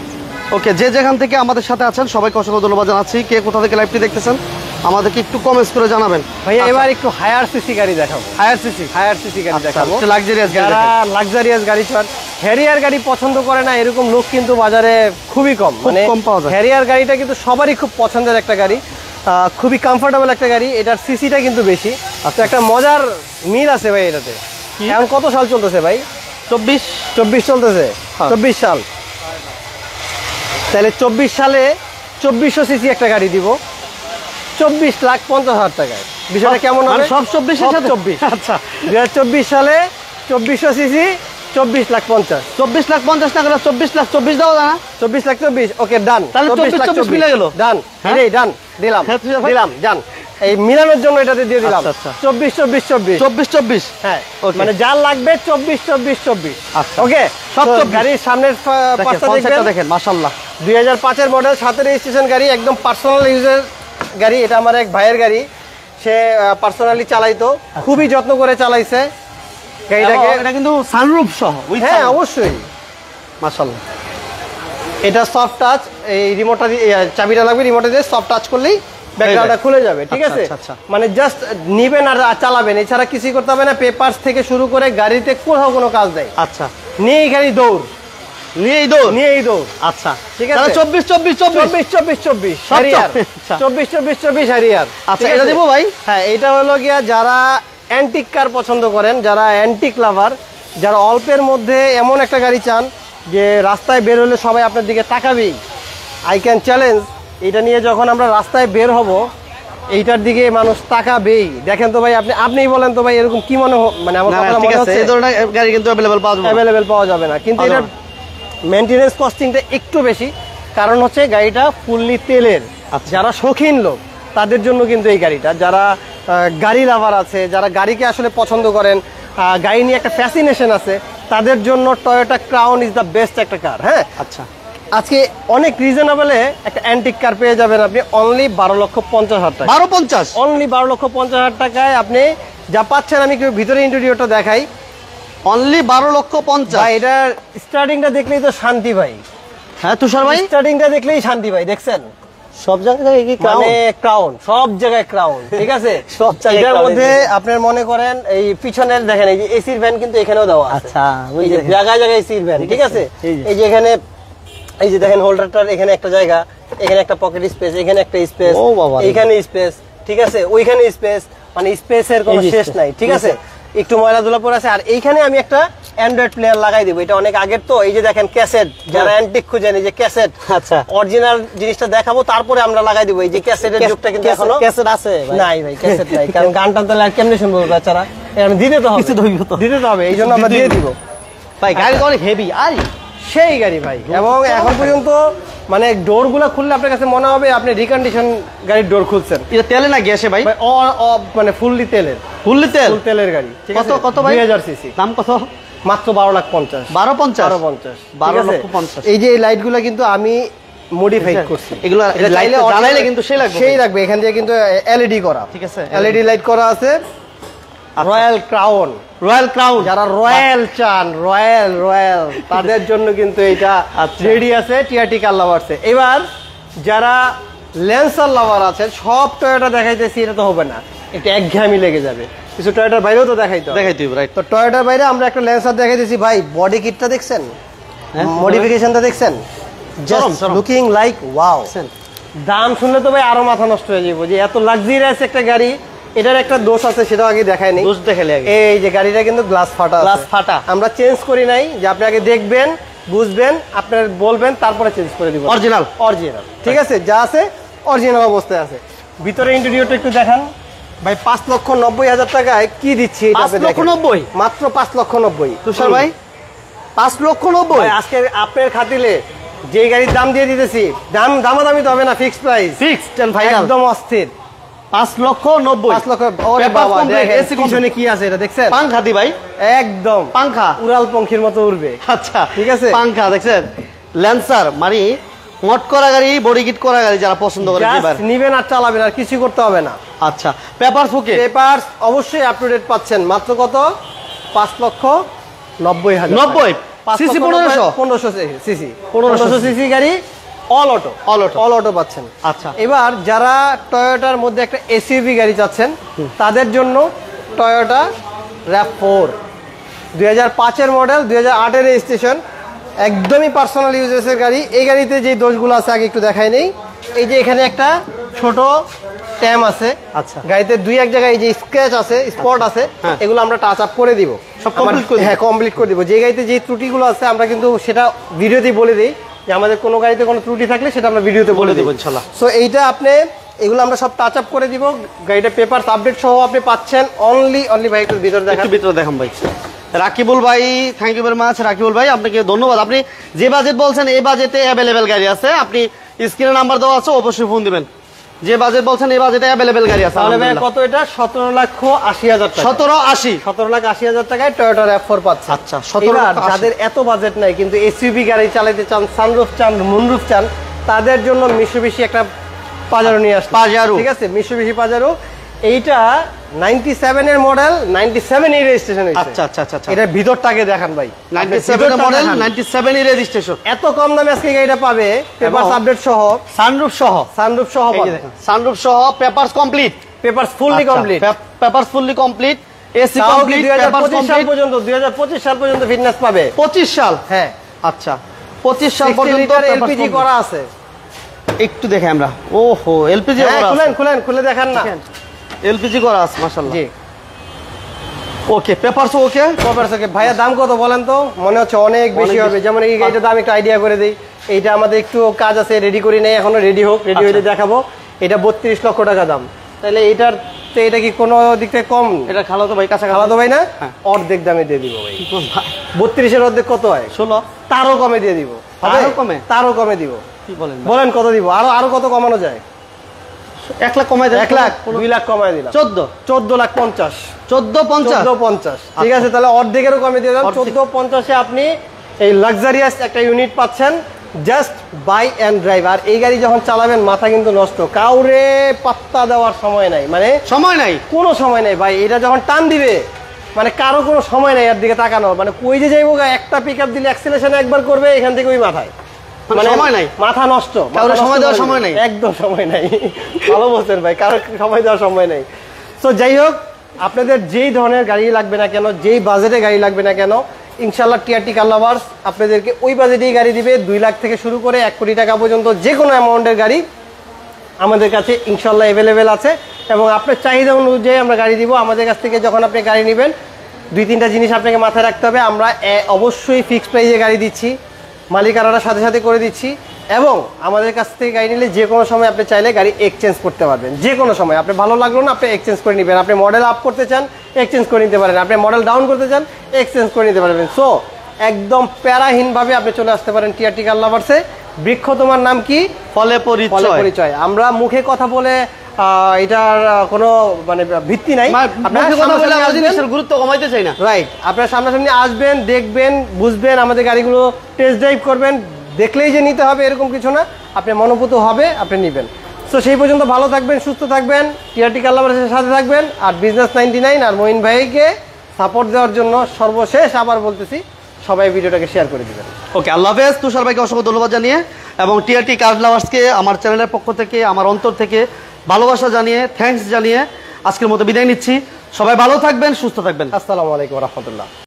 ওকে, যে যেখান থেকে আমাদের সাথে আছেন সবাইকে অসংখ্য ধন্যবাদ জানাচ্ছি। কে কোথা থেকে লাইভটি দেখতেছেন আমাদেরকে একটু কমেন্টস করে জানাবেন ভাইয়া। এবার একটু হায়ার সিসি গাড়ি দেখাবো, হায়ার সিসি গাড়ি দেখাবো, লাক্সারিয়াস গাড়ি। যারা লাক্সারিয়াস গাড়ি চান, হ্যারিয়ার গাড়ি পছন্দ করে না এরকম লোক কিন্তু বাজারে খুবই কম, মানে কম পাওয়া যায়। হ্যারিয়ার গাড়িটা কিন্তু সবারই খুব পছন্দের একটা গাড়ি, খুবই কমফোর্টেবল একটা গাড়ি, এটার সিসিটা কিন্তু বেশি। তো একটা মজার মিল আছে ভাই এটাতে। এখন কত সাল চলতেছে ভাই? 24 চলতেছে, 24 সাল। তাহলে 24 সালে 2400 সিসি একটা গাড়ি দিব 24,50,000 টাকায়। বিষয়টা কেমন হবে? সব 24 এর সাথে 24। আচ্ছা 2024 সালে 2400 সিসি 24,50,000। 24,50,000 টাকা 24,24,000 দাও না? 24,24,000 ওকে ডান। তাহলে 24 মিলে গেল। ডান, হ্যাঁ? এটাই ডান দিলাম, হ্যাঁ, তুই ভাই? দিলাম ডান। এই মিলানোর জন্য এটাতে দিয়ে দিলাম আচ্ছা, আচ্ছা। 24,24,24। 24 হ্যাঁ, Okay. মানে যার লাগবে 24,24,24। আচ্ছা। ওকে, সব তো 24 গাড়ির সামনের পাশটা দেখবেন, দেখেন মাশাআল্লাহ 2005 এর মডেল, 7 রেজিস্ট্রেশন গাড়ি, একদম পার্সোনাল ইউজের গাড়ি। এটা আমার এক ভাইয়ের গাড়ি, সে পার্সোনালি চালাইতো, খুবই যত্ন করে চালাইছে গাড়িটাকে। এটা কিন্তু সানরুফ সহ। হ্যাঁ অবশ্যই। মাশাআল্লাহ। এটা সফট টাচ, এই রিমোটটা দিয়ে চাবিটা লাগবে, রিমোটে দিয়ে সফট টাচ করলেই ব্যাকগ্রাউন্ডটা খুলে যাবে, ঠিক আচ্ছা, আছে? আচ্ছা, আচ্ছা। মানে জাস্ট নিবেন আর চালাবেন, এছাড়া কিছুই করতে হবে না। পেপারস থেকে শুরু করে গাড়িতে কোথাও কোনো কাজ নেই, আচ্ছা নিয়েই গাড়ি দৌড়, নিয়েই দৌড়। নিয়েই দৌড়। আচ্ছা ঠিক আছে। তাহলে 24 সব হ্যারিয়ার, আচ্ছা। 24 হ্যারিয়ার। আচ্ছা এটা দেবো ভাই। হ্যাঁ, এটা হলো গিয়া যারা অ্যান্টিক কার পছন্দ করেন, যারা অ্যান্টিক লাভার, যারা অল্পের মধ্যে এমন একটা গাড়ি চান যে রাস্তায় বের হলে সবাই আপনার দিকে তাকাবেই, আই ক্যান চ্যালেঞ্জ, এটা নিয়ে যখন আমরা রাস্তায় বের হব এইটার দিকে মানুষ তাকাবেই। দেখেন তো ভাই, আপনিই বলেন তো ভাই, এরকম কি মনে মানে আমার না, না, কথা ঠিক মনে আছে, হচ্ছে? এই ধরনের গাড়ি কিন্তু অ্যাভেলেবল পাওয়া যাবে না। অ্যাভেলেবেল পাওয়া যাবে না, কিন্তু পাওয়া এটার যাবে মেনটেনেন্স কস্টিংটা একটু বেশি, কারণ হচ্ছে গাড়িটা ফুললি তেলের। যারা শৌখিন লোক তাদের জন্য কিন্তু এই গাড়িটা, যারা গাড়ি লাভার আছে, যারা গাড়িকে আসলে পছন্দ করেন, গাড়ি নিয়ে একটা ফ্যাসিনেশন আছে, তাদের জন্য Toyota crown is the best একটা কার। হ্যাঁ, আচ্ছা আজকে অনেক রিজনেবলে একটা অ্যান্টিক কার পেয়ে যাবেন আপনি অনলি 12,50,000 টাকা। 12,50 অনলি 12,50,000 টাকায় আপনি যা পাচ্ছেন। আমি একটু ভিতরে ইন্টেরিয়রটা দেখাই অনলি 12,50,000। ভাই। এটার স্টার্টিংটা দেখলেই তো শান্তি ভাই। হ্যাঁ তুষার ভাই, স্টার্টিংটা দেখলেই শান্তি ভাই, দেখছেন? সব জায়গায় কি মানে ক্রাউন, সব জায়গায় ক্রাউন, ঠিক আছে? সব জায়গায় এটার crown মধ্যে আপনার মনে করেন এই পিছনের দেখেন, এই যে এসির ভ্যান কিন্তু এখানেও দেওয়া আছে। আচ্ছা, এই যে জায়গায় জায়গায় এসির ভ্যান, ঠিক আছে? এই যে। এই যে এখানে, এই যে দেখেন হোল্ডারটার এখানে একটা জায়গা, এখানে একটা পকেট স্পেস, এখানে একটা স্পেস, ও বাবা রে। এইখানে স্পেস, ঠিক আছে? ওইখানে স্পেস, মানে স্পেসের কোনো এই যে শেষ space, নাই, ঠিক আছে? একটু ময়লা ধুলা পড়ে আছে। আর এইখানে আমি একটা অ্যান্ড্রয়েড প্লেয়ার লাগাই দেবো, এটা অনেক আগের তো। এই যে দেখেন ক্যাসেট, যারা অ্যান্টিক খুঁজেন, এই যে ক্যাসেট, আচ্ছা অরিজিনাল জিনিসটা দেখাবো, তারপরে আমরা লাগাই দিব। এই যে ক্যাসেটের যুগটা কিন্তু এখনো ক্যাসেট আছে ভাই? নাই ভাই, ক্যাসেট নাই, কারণ গানটা তাহলে আর কেমনে শুনবো বেচারা? আমি দিতে তো হবে, কিছু তো হইবো তো। দিতে তো হবে, এই জন্য আমরা দিয়ে দিব ভাই। গাড়ি তো অনেক হেভি। আর সেই গাড়ি ভাই। এবং এখন পর্যন্ত মানে ডোর গুলা খুললে আপনার কাছে মনে হবে আপনি রিকন্ডিশন গাড়ির ডোর খুলছেন। এটা তেলে না গ্যাসে ভাই? ভাই মানে ফুললি তেলের, ফুললি তেল? ফুল তেলের গাড়ি, ঠিক আছে? কত ভাই? 2000 সিসি, দাম কত? মাত্র 12,50,000। 12,50 12,50,000। এই যে এই লাইট গুলা কিন্তু আমি মডিফাই করছি, এগুলো এটা চাইলে জ্বালাইলে কিন্তু সেই লাগবে। সেই লাগবে। এখান দিয়ে কিন্তু এলইডি করা, ঠিক আছে? এলইডি লাইট করা আছে। রয়্যাল ক্রাউন, রয়্যাল ক্রাউন, যারা রয়্যাল চান, রয়্যাল তাদের জন্য কিন্তু এটা রেডি আছে টিআরটি কার লাভারসে। এবার যারা ল্যান্সার লাভার আছে, সব টয়োটা দেখাইতেছি, এটা তো হবে না, একটু একঘেয়েমি লেগে যাবে। কিছু টয়োটার বাইরেও তো দেখাইতে হবে। দেখাই তুই রাইট। তো টয়োটার বাইরে আমরা একটা ল্যান্সার দেখাইতেছি ভাই। বডি কিটটা দেখছেন, হ্যাঁ, মডিফিকেশনটা দেখছেন, জাস্ট চরম। Looking like wow. দাম শুনলে তো ভাই আরো মাথা নষ্ট হয়ে যাবো যে এত লাক্সারিয়াস একটা গাড়ি। এটার একটা দোষ আছে, সেটাও আগে দেখায় নি। দোষ দেখালে আগে। এই যে গাড়িটা কিন্তু গ্লাস ফাটা আছে। গ্লাস ফাটা। আমরা চেঞ্জ করি নাই, যে আপনি আগে দেখবেন, বুঝবেন, আপনার বলবেন, তারপরে চেঞ্জ করে দিব। অরিজিনাল, অরিজিনাল, ঠিক আছে? যা আছে অরিজিনাল অবস্থায় আছে। ভিতরে ইন্টেরিয়রটা একটু দেখান ভাই। 5,90,000 টাকায় কি দিচ্ছি এটা আপনি দেখেন। 5,90,000 মাত্র 5,90,000। তুষার ভাই 5,90,000 ভাই আজকে আপনার খাতিলে যে গাড়ির দাম দিয়ে দিতেছি, দামাদামি তো হবে না, fix price, fixed and final একদম অস্থির। 5,90,000 5 লক্ষ। ওরে বাবা, দেখেন পিছনে কি আছে এটা দেখছেন? পাংখা দি ভাই, একদম পাংখা উড়াল পঙ্খির মতো উড়বে। আচ্ছা ঠিক আছে? পাংখা দেখছেন, ল্যান্সার মানে মট করা গাড়ি, বডি কিট করা গাড়ি যারা পছন্দ করে জাস্ট নিবেন আর চালাবেন, আর কিছু করতে হবে না। আচ্ছা পেপারস ওকে? পেপারস অবশ্যই আপ টু ডেট পাচ্ছেন। মাত্র কত? 5,90,000। 90 সিসি 1500 সিসি 1500 সিসি গাড়ি অল অটো পাচ্ছেন। আচ্ছা, এবার যারা টয়োটার মধ্যে একটা এসইউভি গাড়ি চাচ্ছেন তাদের জন্য টয়োটা RAV4 2005-এর মডেল, 2008-এর রেজিস্ট্রেশন, একদমই পার্সোনাল ইউজেসের গাড়ি। এই গাড়িতে যে দোষগুলো আছে আগে একটু দেখাই নেই। এই যে এখানে একটা ছোট ট্যাম আছে, আচ্ছা, গাড়িতে দুই এক জায়গায় এই যে স্ক্র্যাচ আছে, স্পট আছে, এগুলো আমরা টাচ আপ করে দিব, সব কমপ্লিট করে। হ্যাঁ, কমপ্লিট করে দিব। যে গাড়িতে যে ত্রুটিগুলো আছে আমরা কিন্তু সেটা ভিডিওতেই বলে দিই, যে আমাদের কোনো গাড়িতে কোনো ত্রুটি থাকলে সেটা আমরা ভিডিওতে বলে দেব ইনশাআল্লাহ। সো এইটা আপনি এগুলো আমরা সব টাচ আপ করে দিব। গাড়িটা পেপারস আপডেট সহ আপনি পাচ্ছেন। অনলি ভাই একটু ভিতরে দেখান, ভিতরে দেখান ভাই। রাকিবুল ভাই, thank you very much Rakibul ভাই, আপনাকে ধন্যবাদ। আপনি যে বাজেট বলছেন এই বাজেটে অ্যাভেলেবেল গাড়ি আছে, আপনি স্ক্রিনে নাম্বার দেওয়া আছে, অবশ্যই ফোন দিবেন। যে বাজেট বলছেন এই বাজেটে অ্যাভেলেবেল গাড়ি আছে। তাহলে ভাই কত এটা? 17,80,000 টাকা। 17,80,000 টাকায় টয়োটা RAV4 পাচ্ছে। আচ্ছা, 17,80,000। যাদের এত বাজেট নাই কিন্তু এসইউভি গাড়ি চালাতে চান, সানরুফ চান, মুনরুফ চান, তাদের জন্য মিশুবিশি একটা পাজারো নিয়ে আসছে। পাজারো, ঠিক আছে, মিশুবিশি পাজারো। এইটা 97-এর মডেল, 97-এর রেজিস্ট্রেশন হয়েছে। আচ্ছা আচ্ছা আচ্ছা, এটার ভিতরটাকে দেখান ভাই। 97 মডেল, 97 রেজিস্ট্রেশন, এত কম দামে আজকে গাড়িটা পাবে, পেপারস আপডেট সহ, সানরুফ সহ পাবে। সানরুফ সহ, papers complete, papers fully complete, papers fully complete, AC তাও কি কমপ্লিট, 2025 সাল পর্যন্ত 2025 সাল পর্যন্ত ফিটনেস পাবে। 25 সাল, হ্যাঁ আচ্ছা, 25 সাল 60 পর্যন্ত লিটার এলপিজি করা আছে। একটু দেখে আমরা, ওহো এলপিজি করা আছে, খুলে দেখান না, এলপিজি করা আছে মাশাআল্লাহ। জি, ওকে, পেপারস ওকে, পেপারস ওকে। ভাইয়া দাম কত বলেন তো? মনে হচ্ছে অনেক বেশি হবে। যেমন এই গাড়িটার দাম একটু আইডিয়া করে দেই। এইটা আমাদের একটু কাজ আছে, রেডি করি নাই এখনো, রেডি হোক, রেডি হইলে দেখাবো। এটা 32 লক্ষ টাকা দাম। তাহলে এইটার এটা কি কোনো দিক থেকে কম? এটা খালাতো ভাই, কাছে খালাতো ভাই না, অর্ধেক দামে দিয়ে দিব ভাই। 32-এর অর্ধেক কত হয়? 16, তারও কমে দিয়ে দিব। আরো কমে? তারও কমে দিব। কি বলেন, বলেন কত দিব? আরো কত কমানো যায়? 1 লাখ কমাই দেন। 1 লাখ, 2 লাখ কমাই দিলাম। 14,50,000, 14,50, ঠিক আছে। তাহলে অর্ধেকেরও কমে দিয়ে দাও। 14,50-এ আপনি এই লাক্সারিয়াস একটা ইউনিট পাচ্ছেন, জাস্ট বাই অ্যান্ড ড্রাইভ। আর এই গাড়ি যখন চালাবেন মাথা কিন্তু নষ্ট, কাউরে পাত্তা দেওয়ার সময় নাই, মানে সময় নাই, কোনো সময় নাই ভাই। এটা যখন টান দিবে মানে কারো কোনো সময় নাই এর দিকে তাকানো, মানে কই যে যাইবো, একটা পিক আপ দিলে অ্যাক্সেলারেশন একবার করবে, এখান থেকে ওই মাথায়, মানে সময় নাই, মাথা নষ্ট, কারো সময় দেওয়ার সময় নাই, একদম সময় নাই। ভালো বলছেন ভাই, কারো সময় দেওয়ার সময় নাই। তো যাই হোক, আপনাদের যেই ধরনের গাড়ি লাগবে না কেন, যেই বাজেটে গাড়ি লাগবে না কেন, ইনশাল্লাহ টিআরটি কার লাভার্স আপনাদেরকে ওই বাজেটেই গাড়ি দিবে। 2 লাখ থেকে শুরু করে 1 কোটি টাকা পর্যন্ত যে কোনো অ্যামাউন্টের গাড়ি আমাদের কাছে ইনশাল্লাহ অ্যাভেলেবেল আছে, এবং আপনার চাহিদা অনুযায়ী আমরা গাড়ি দিব। আমাদের কাছ থেকে যখন আপনি গাড়ি নেবেন 2-3টা জিনিস আপনাকে মাথায় রাখতে হবে। আমরা অবশ্যই ফিক্সড প্রাইসে গাড়ি দিচ্ছি, মালিকানারা সাথে সাথে করে দিচ্ছি, এবং আমাদের কাছ থেকে গাড়ি নিলে যে কোনো সময় আপনি চাইলে গাড়ি এক্সচেঞ্জ করতে পারবেন। যে কোনো সময় আপনি ভালো লাগলো না, আপনি এক্সচেঞ্জ করে নেবেন। আপনি মডেল আপ করতে চান, এক্সচেঞ্জ করে নিতে পারেন। আপনি মডেল ডাউন করতে চান, এক্সচেঞ্জ করে নিতে পারবেন। সো একদম প্যারাহীনভাবে আপনি চলে আসতে পারেন টিআরটি কার লাভার্সে। বৃক্ষ তোমার নাম কি? ফলে পরিচয়। আমরা মুখে কথা বলে এটার কোনো মানে ভিত্তি নাই, গুরুত্ব কমাইতে চাই না। রাইট, আপনারা সামনাসামনি আসবেন, দেখবেন, বুঝবেন, আমাদের গাড়িগুলো টেস্ট ড্রাইভ করবেন। দেখলেই যে নিতে হবে এরকম কিছু না, আপনি মনোভূত হবে, আপনি নেবেন। তো সেই পর্যন্ত ভালো থাকবেন, সুস্থ থাকবেন, টিআরটি কার লাভার্সের সাথে থাকবেন। আর বিজনেস 99 আর মঈন ভাইকে সাপোর্ট দেওয়ার জন্য সর্বশেষ আবার বলতেছি, সবাই ভিডিওটাকে শেয়ার করে দিবেন। ওকে, আল্লাহ হাফেজ। তুষার ভাইকে অসংখ্য ধন্যবাদ জানিয়ে, এবং টিআরটি কার লাভার্সকে আমার চ্যানেলের পক্ষ থেকে, আমার অন্তর থেকে ভালোবাসা জানিয়ে, থ্যাঙ্কস জানিয়ে আজকের মতো বিদায় নিচ্ছি। সবাই ভালো থাকবেন, সুস্থ থাকবেন। আসসালামু আলাইকুম ওয়া রাহমাতুল্লাহ।